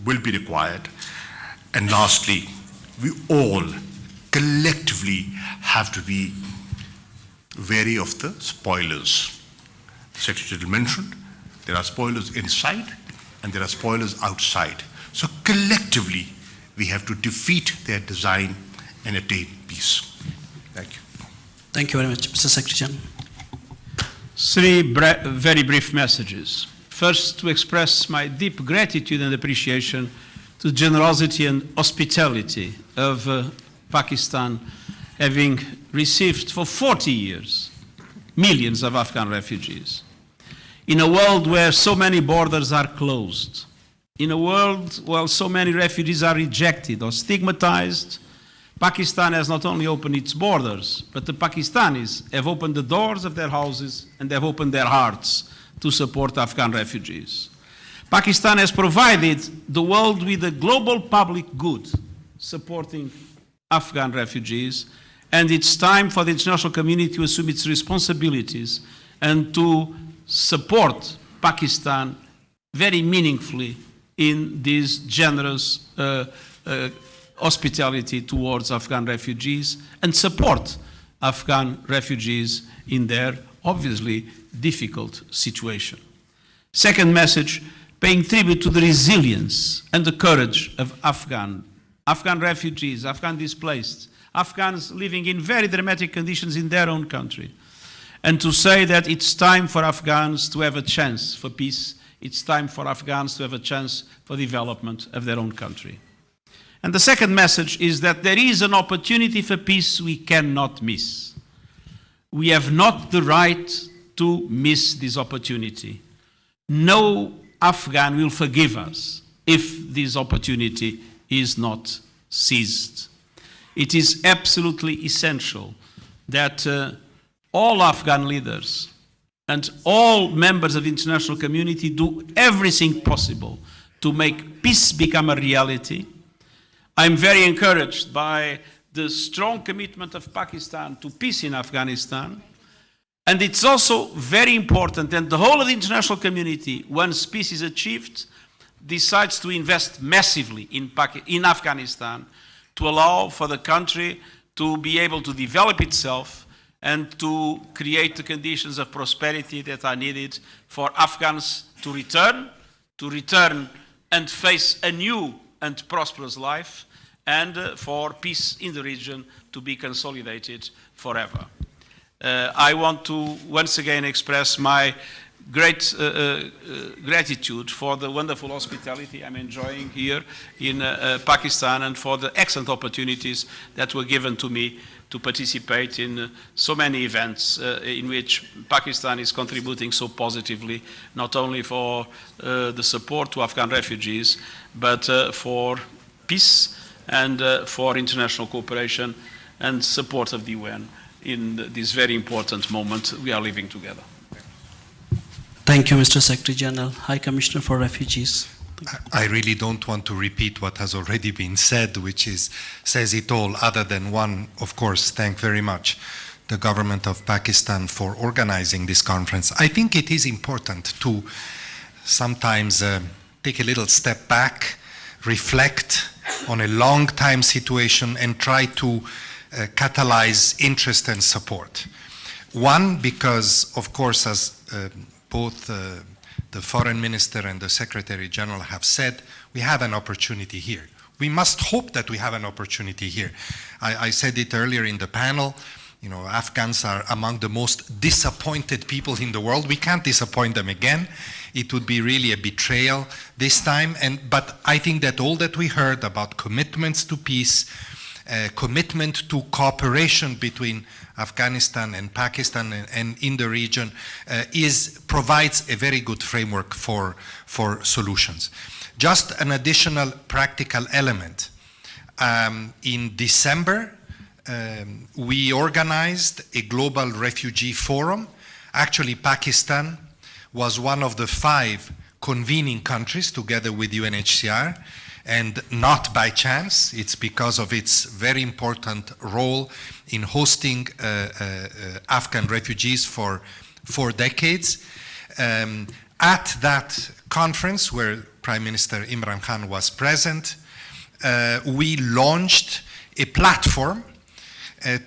will be required. And lastly, we all collectively have to be wary of the spoilers. The Secretary General mentioned there are spoilers inside and there are spoilers outside. So collectively, we have to defeat their design and attain peace. Thank you. Thank you very much, Mr. Secretary General. Three very brief messages. First, to express my deep gratitude and appreciation to the generosity and hospitality of Pakistan, having received for 40 years millions of Afghan refugees. In a world where so many borders are closed, in a world where so many refugees are rejected or stigmatized, Pakistan has not only opened its borders, but the Pakistanis have opened the doors of their houses and have opened their hearts to support Afghan refugees. Pakistan has provided the world with a global public good supporting Afghan refugees, and it's time for the international community to assume its responsibilities and to support Pakistan very meaningfully in this generous hospitality towards Afghan refugees and support Afghan refugees in their obviously difficult situation. Second message, paying tribute to the resilience and the courage of Afghan refugees, Afghan displaced, Afghans living in very dramatic conditions in their own country. And to say that it's time for Afghans to have a chance for peace, it's time for Afghans to have a chance for development of their own country. And the second message is that there is an opportunity for peace we cannot miss. We have not the right to miss this opportunity. No Afghan will forgive us if this opportunity is not seized. It is absolutely essential that all Afghan leaders and all members of the international community do everything possible to make peace become a reality. I'm very encouraged by the strong commitment of Pakistan to peace in Afghanistan. And it's also very important that the whole of the international community, once peace is achieved, decides to invest massively in Afghanistan to allow for the country to be able to develop itself and to create the conditions of prosperity that are needed for Afghans to return and face a new and prosperous life, and for peace in the region to be consolidated forever. I want to once again express my great gratitude for the wonderful hospitality I'm enjoying here in Pakistan and for the excellent opportunities that were given to me to participate in so many events in which Pakistan is contributing so positively, not only for the support to Afghan refugees, but for peace and for international cooperation and support of the UN in this very important moment we are living together. Thank you, Mr. Secretary General. High Commissioner for Refugees. I really don't want to repeat what has already been said, which says it all, other than one, of course, thank very much the government of Pakistan for organizing this conference. I think it is important to sometimes take a little step back, reflect on a long time situation and try to catalyze interest and support. One, because of course, as both the Foreign Minister and the Secretary General have said, we have an opportunity here. We must hope that we have an opportunity here. I said it earlier in the panel, you know, Afghans are among the most disappointed people in the world. We can't disappoint them again. It would be really a betrayal this time. But I think that all that we heard about commitments to peace, commitment to cooperation between Afghanistan and Pakistan and in the region provides a very good framework for solutions. Just an additional practical element. In December, we organized a global refugee forum. Actually, Pakistan was one of the 5 convening countries together with UNHCR, and not by chance. It's because of its very important role in hosting Afghan refugees for 4 decades. At that conference, where Prime Minister Imran Khan was present, we launched a platform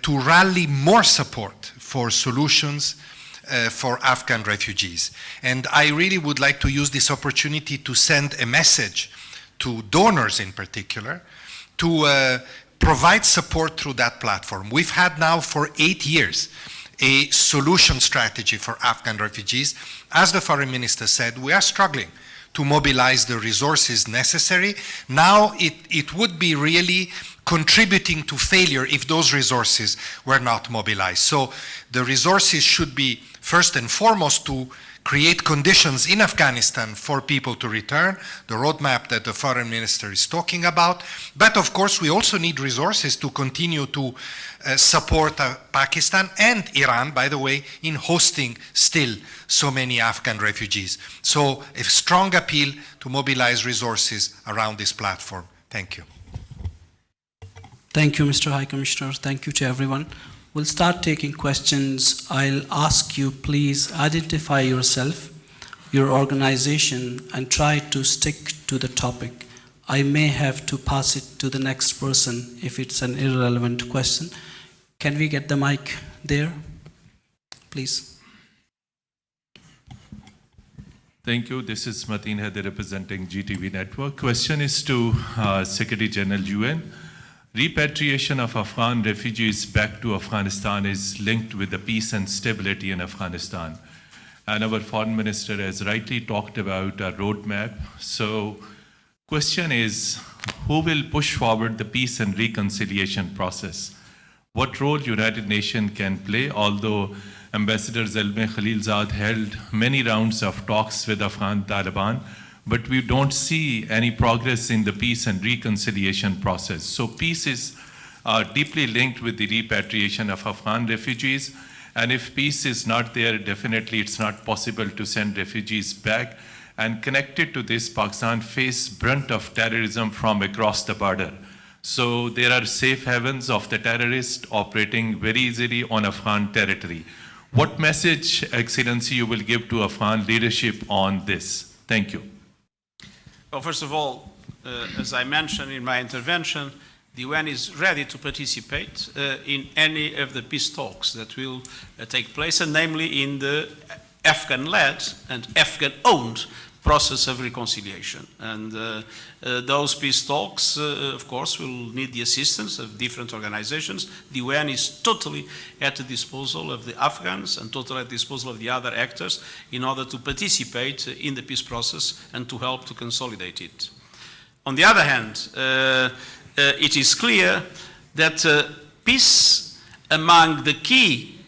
to rally more support for solutions for Afghan refugees. And I really would like to use this opportunity to send a message to donors in particular to provide support through that platform. We've had now for 8 years a solution strategy for Afghan refugees. As the Foreign Minister said, we are struggling to mobilize the resources necessary. Now it would be really contributing to failure if those resources were not mobilized. So the resources should be first and foremost to create conditions in Afghanistan for people to return, the roadmap that the Foreign Minister is talking about. But of course, we also need resources to continue to support Pakistan and Iran, by the way, in hosting still so many Afghan refugees. So a strong appeal to mobilize resources around this platform. Thank you. Thank you, Mr. High Commissioner. Thank you to everyone. We'll start taking questions. I'll ask you, please identify yourself, your organization, and try to stick to the topic. I may have to pass it to the next person if it's an irrelevant question. Can we get the mic there, please? Thank you. This is Mateen Haider representing GTV Network. Question is to Secretary General UN. Repatriation of Afghan refugees back to Afghanistan is linked with the peace and stability in Afghanistan. And our Foreign Minister has rightly talked about a roadmap. So question is, who will push forward the peace and reconciliation process? What role United Nations can play, although Ambassador Zalmay Khalilzad held many rounds of talks with Afghan Taliban, but we don't see any progress in the peace and reconciliation process. So peace is deeply linked with the repatriation of Afghan refugees. And if peace is not there, definitely it's not possible to send refugees back. And connected to this, Pakistan faces brunt of terrorism from across the border. So there are safe havens of the terrorists operating very easily on Afghan territory. What message, Excellency, you will give to Afghan leadership on this? Thank you. Well, first of all, as I mentioned in my intervention, the UN is ready to participate in any of the peace talks that will take place, and namely in the Afghan-led and Afghan-owned process of reconciliation. And those peace talks, of course, will need the assistance of different organizations. The UN is totally at the disposal of the Afghans and totally at the disposal of the other actors in order to participate in the peace process and to help to consolidate it. On the other hand, it is clear that peace among the key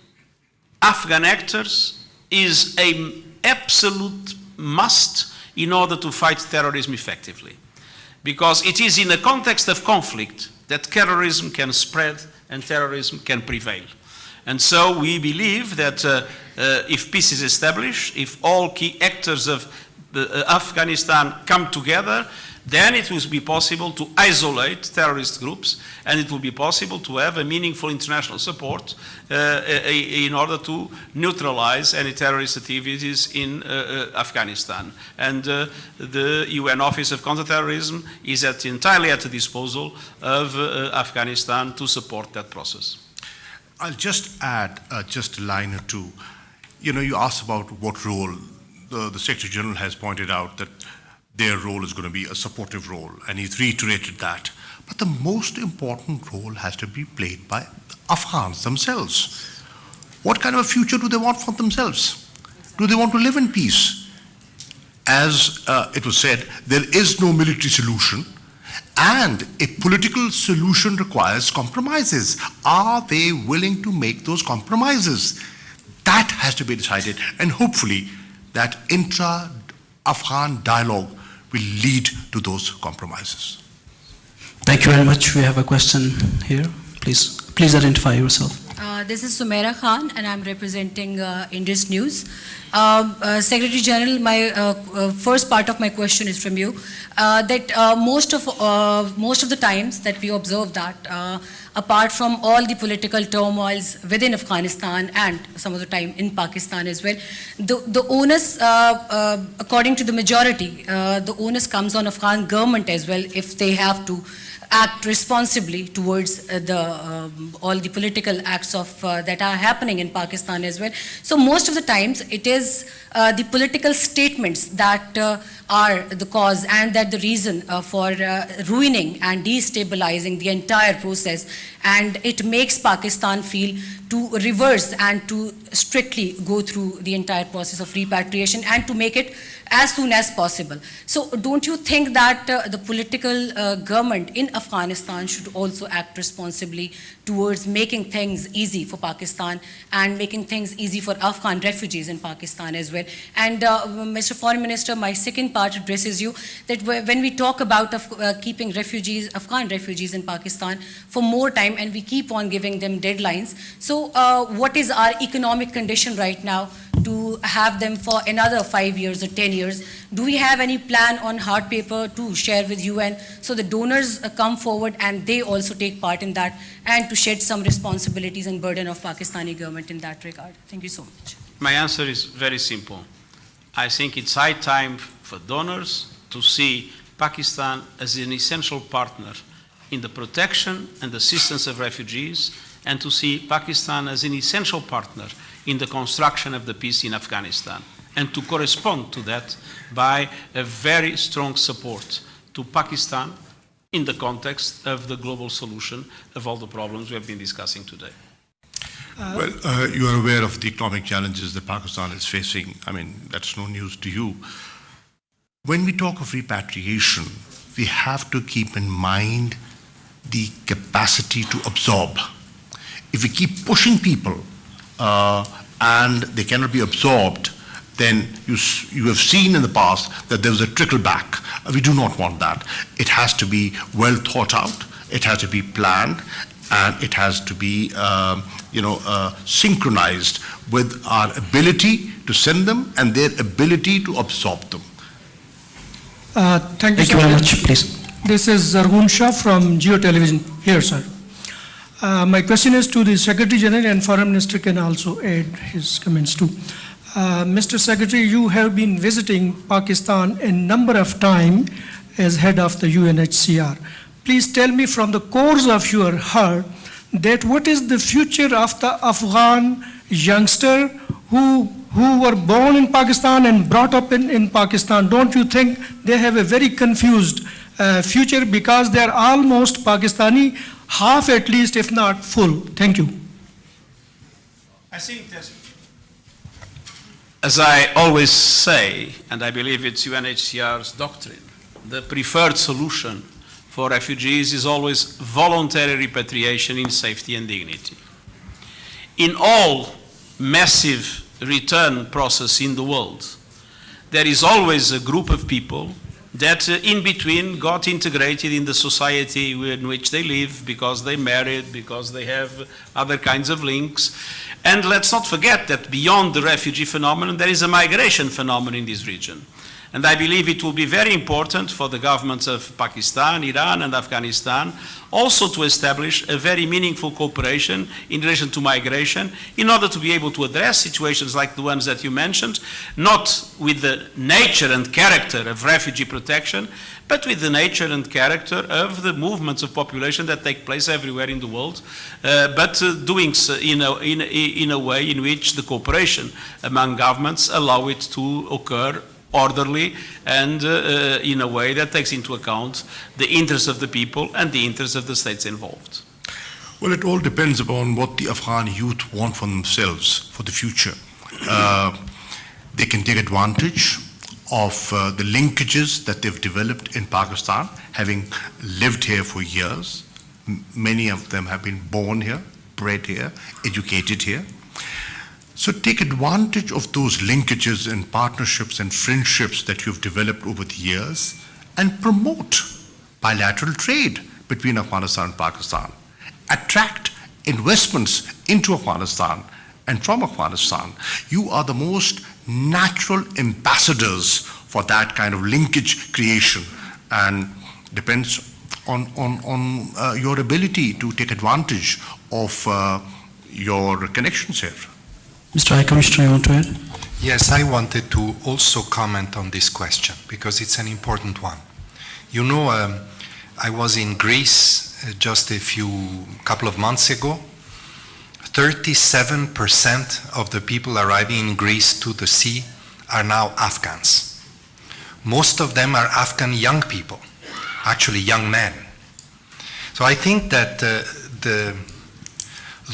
Afghan actors is an absolute must in order to fight terrorism effectively. Because it is in a context of conflict that terrorism can spread and terrorism can prevail. And so we believe that if peace is established, if all key actors of Afghanistan come together, then it will be possible to isolate terrorist groups, and it will be possible to have a meaningful international support in order to neutralize any terrorist activities in Afghanistan. And the UN Office of Counterterrorism is entirely at the disposal of Afghanistan to support that process. I'll just add just a line or two. You know, you asked about what role. The Secretary General has pointed out that their role is going to be a supportive role, and he's reiterated that. But the most important role has to be played by the Afghans themselves. What kind of a future do they want for themselves? Do they want to live in peace? As it was said, there is no military solution, and a political solution requires compromises. Are they willing to make those compromises? That has to be decided, and hopefully that intra-Afghan dialogue will lead to those compromises. Thank you very much. We have a question here. Please identify yourself. This is Sumaira Khan, and I'm representing Indus News. Secretary General, my first part of my question is from you. That most of the times that we observe that, apart from all the political turmoils within Afghanistan and some of the time in Pakistan as well, the onus, according to the majority, the onus comes on Afghan government as well if they have to act responsibly towards all the political acts of that are happening in Pakistan as well. So most of the times it is the political statements that are the cause and that the reason for ruining and destabilizing the entire process, and it makes Pakistan feel to reverse and to strictly go through the entire process of repatriation and to make it as soon as possible. So don't you think that the political government in Afghanistan should also act responsibly towards making things easy for Pakistan and making things easy for Afghan refugees in Pakistan as well? And Mr. Foreign Minister, my second part addresses you that when we talk about keeping refugees, Afghan refugees in Pakistan for more time, and we keep on giving them deadlines, so what is our economic condition right now to have them for another 5 years or 10 years? Do we have any plan on hard paper to share with UN so the donors come forward and they also take part in that and to shed some responsibilities and burden of Pakistani government in that regard? Thank you so much. My answer is very simple. I think it's high time for donors to see Pakistan as an essential partner in the protection and assistance of refugees, and to see Pakistan as an essential partner in the construction of the peace in Afghanistan, and to correspond to that by a very strong support to Pakistan in the context of the global solution of all the problems we have been discussing today. Well, you are aware of the economic challenges that Pakistan is facing. I mean, that's no news to you. When we talk of repatriation, we have to keep in mind the capacity to absorb. If we keep pushing people and they cannot be absorbed, then you have seen in the past that there was a trickle back. We do not want that. It has to be well thought out, it has to be planned, and it has to be synchronized with our ability to send them and their ability to absorb them. Thank you very much, please. This is Zargun Shah from Geo Television. Here, sir. My question is to the Secretary General, and Foreign Minister can also add his comments too. Mr. Secretary, you have been visiting Pakistan a number of times as head of the UNHCR. Please tell me from the cores of your heart that what is the future of the Afghan youngster who were born in Pakistan and brought up in Pakistan? Don't you think they have a very confused future because they are almost Pakistani, half at least, if not full? Thank you. I think that, as I always say, and I believe it's UNHCR's doctrine, the preferred solution for refugees is always voluntary repatriation in safety and dignity. In all massive return process in the world, there is always a group of people that in between got integrated in the society in which they live because they married, because they have other kinds of links. And let's not forget that beyond the refugee phenomenon, there is a migration phenomenon in this region. And I believe it will be very important for the governments of Pakistan, Iran, and Afghanistan also to establish a very meaningful cooperation in relation to migration in order to be able to address situations like the ones that you mentioned, not with the nature and character of refugee protection, but with the nature and character of the movements of population that take place everywhere in the world, but doing so in a way in which the cooperation among governments allow it to occur orderly and in a way that takes into account the interests of the people and the interests of the states involved. Well, it all depends upon what the Afghan youth want for themselves for the future. They can take advantage of the linkages that they've developed in Pakistan, having lived here for years. Many of them have been born here, bred here, educated here. So take advantage of those linkages and partnerships and friendships that you've developed over the years and promote bilateral trade between Afghanistan and Pakistan. Attract investments into Afghanistan and from Afghanistan, you are the most natural ambassadors for that kind of linkage creation, and depends on your ability to take advantage of your connections here. Mr. High Commissioner, you want to add? Yes, I wanted to also comment on this question because it's an important one. You know, I was in Greece just couple of months ago. 37% of the people arriving in Greece to the sea are now Afghans. Most of them are Afghan young people, actually young men. So I think that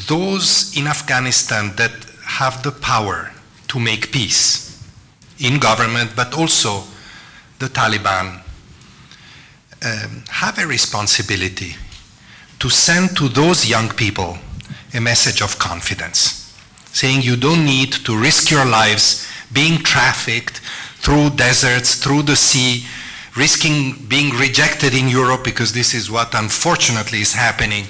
those in Afghanistan that have the power to make peace in government, but also the Taliban, have a responsibility to send to those young people a message of confidence, saying you don't need to risk your lives being trafficked through deserts, through the sea, risking being rejected in Europe, because this is what unfortunately is happening,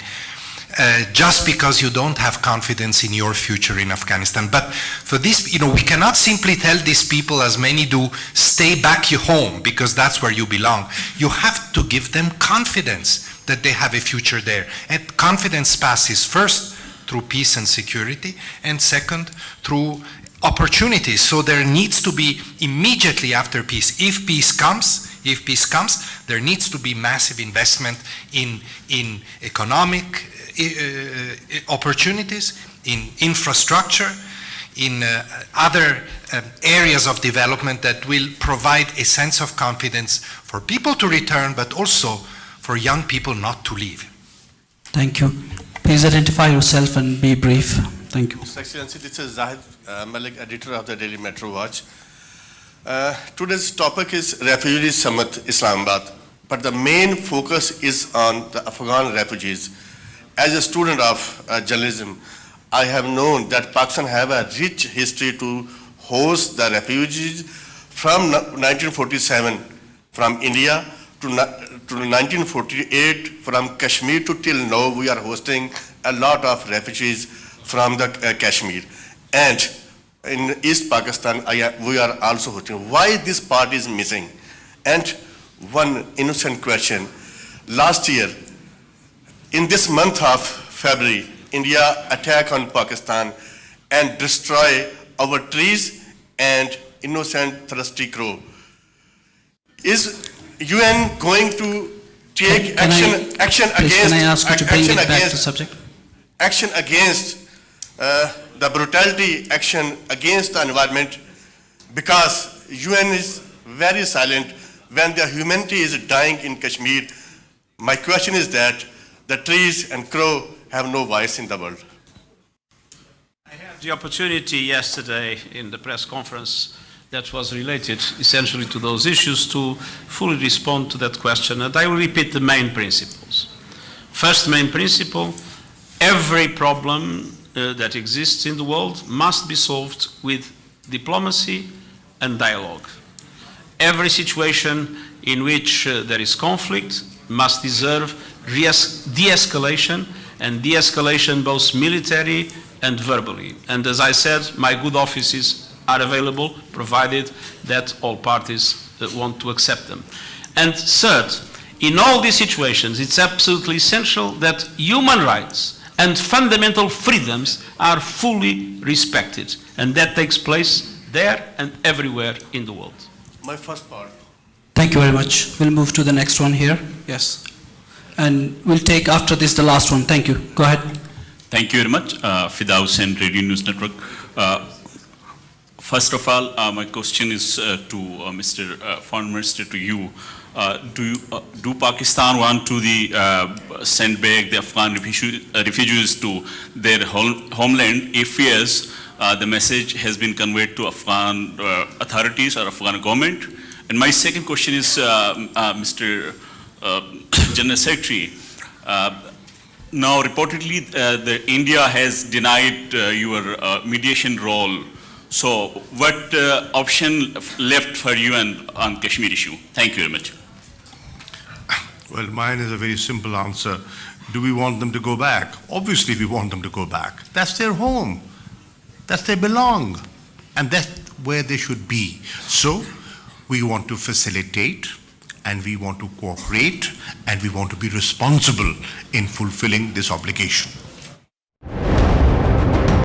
just because you don't have confidence in your future in Afghanistan. But for this, we cannot simply tell these people, as many do, stay back home because that's where you belong. You have to give them confidence that they have a future there. And confidence passes first through peace and security, and second, through opportunities. So there needs to be immediately after peace, if peace comes, there needs to be massive investment in economic opportunities, in infrastructure, in other areas of development that will provide a sense of confidence for people to return, but also for young people not to leave. Thank you. Please identify yourself and be brief. Thank you. Mr. Excellency, this is Zahid Malik, editor of the Daily Metro Watch. Today's topic is Refugee Summit, Islamabad, but the main focus is on the Afghan refugees. As a student of journalism, I have known that Pakistan have a rich history to host the refugees from 1947 from India to 1948 from Kashmir to till now. We are hosting a lot of refugees from the Kashmir. And in East Pakistan, we are also hosting. Why this part is missing? And one innocent question. Last year, in this month of February, India attacked on Pakistan and destroy our trees and innocent thirsty crow. Is UN going to take action against? Can I ask you to bring it back to subject? Action against the brutality, action against the environment, because UN is very silent when the humanity is dying in Kashmir. My question is that the trees and crow have no voice in the world. I had the opportunity yesterday in the press conference that was related essentially to those issues to fully respond to that question, and I will repeat the main principles. First main principle, every problem that exists in the world must be solved with diplomacy and dialogue. Every situation in which there is conflict must deserve de-escalation, and de-escalation both military and verbally. And as I said, my good offices are available, provided that all parties want to accept them. And third, in all these situations, it's absolutely essential that human rights and fundamental freedoms are fully respected. And that takes place there and everywhere in the world. My first part. Thank you very much. We'll move to the next one here. Yes. And we'll take after this the last one. Thank you. Go ahead. Thank you very much. Fida Hussain, Radio News Network. First of all, my question is to Mr. Foreign Minister, to you. Do Pakistan want to send back the Afghan refugees to their homeland? If yes, the message has been conveyed to Afghan authorities or Afghan government. And my second question is, Mr. General Secretary, now reportedly India has denied your mediation role. So what option left for you on Kashmir issue? Thank you very much. Well, mine is a very simple answer. Do we want them to go back? Obviously, we want them to go back. That's their home. That's where they belong. And that's where they should be. So, we want to facilitate, and we want to cooperate, and we want to be responsible in fulfilling this obligation.